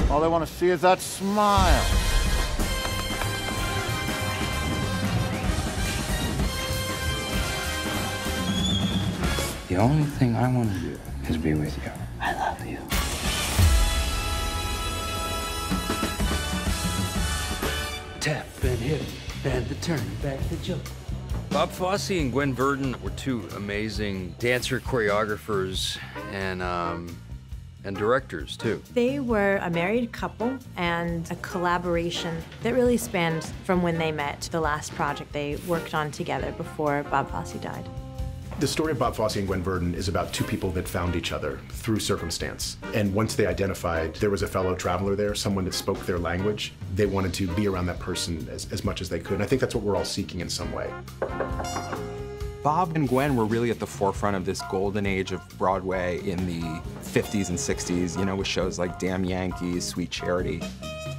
All they want to see is that smile. The only thing I want to do is be with you. I love you. Tap and hip, and the turn, back the jump. Bob Fosse and Gwen Verdon were two amazing dancer choreographers and directors, too. They were a married couple and a collaboration that really spanned from when they met to the last project they worked on together before Bob Fosse died. The story of Bob Fosse and Gwen Verdon is about two people that found each other through circumstance. And once they identified there was a fellow traveler there, someone that spoke their language, they wanted to be around that person as much as they could. And I think that's what we're all seeking in some way. Bob and Gwen were really at the forefront of this golden age of Broadway in the 50s and 60s, you know, with shows like Damn Yankees, Sweet Charity.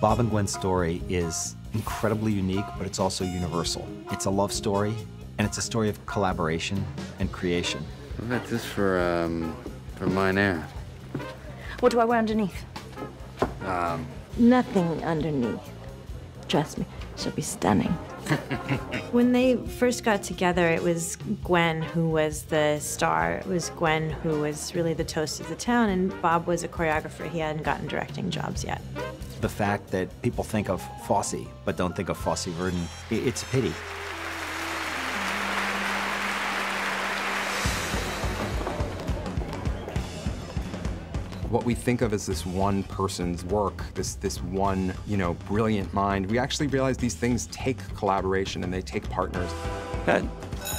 Bob and Gwen's story is incredibly unique, but it's also universal. It's a love story, and it's a story of collaboration and creation. What about this for mine air? What do I wear underneath? Nothing underneath. Trust me, she'll be stunning. When they first got together, it was Gwen who was the star. It was Gwen who was really the toast of the town, and Bob was a choreographer. He hadn't gotten directing jobs yet. The fact that people think of Fosse, but don't think of Fosse Verdon, it's a pity. What we think of as this one person's work, this one, you know, brilliant mind, we actually realize these things take collaboration and they take partners. It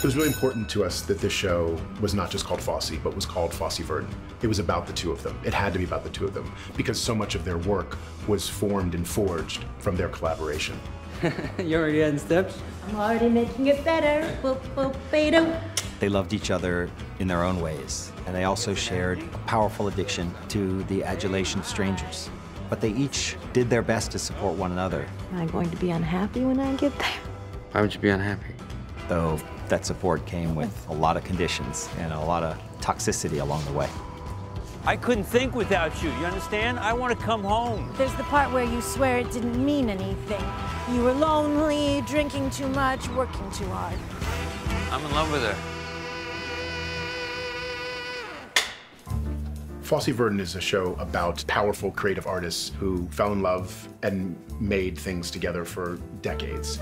was really important to us that this show was not just called Fosse, but was called Fosse Verdon. It was about the two of them. It had to be about the two of them because so much of their work was formed and forged from their collaboration. You already had steps? I'm already making it better. Boop, boop, bedo. They loved each other in their own ways, and they also shared a powerful addiction to the adulation of strangers. But they each did their best to support one another. Am I going to be unhappy when I get there? Why would you be unhappy? Though that support came with a lot of conditions and a lot of toxicity along the way. I couldn't think without you, you understand? I want to come home. There's the part where you swear it didn't mean anything. You were lonely, drinking too much, working too hard. I'm in love with her. Fosse Verdon is a show about powerful creative artists who fell in love and made things together for decades.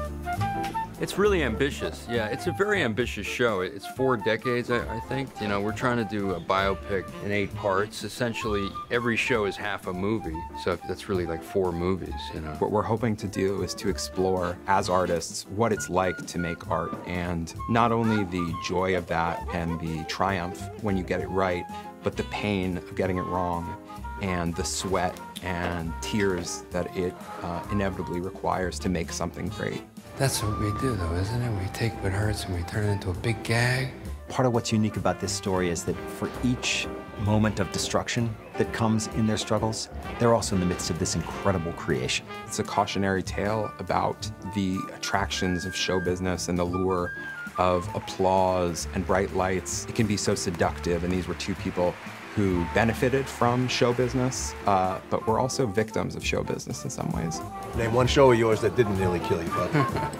It's really ambitious. Yeah, it's a very ambitious show. It's 4 decades, I think. You know, we're trying to do a biopic in 8 parts. Essentially, every show is half a movie, so that's really like 4 movies, you know. What we're hoping to do is to explore, as artists, what it's like to make art, and not only the joy of that and the triumph when you get it right, but the pain of getting it wrong and the sweat and tears that it inevitably requires to make something great. That's what we do, though, isn't it? We take what hurts and we turn it into a big gag. Part of what's unique about this story is that for each moment of destruction that comes in their struggles, they're also in the midst of this incredible creation. It's a cautionary tale about the attractions of show business and the lure of applause and bright lights. It can be so seductive, and these were two people who benefited from show business, but were also victims of show business in some ways. Name one show of yours that didn't nearly kill you, bud.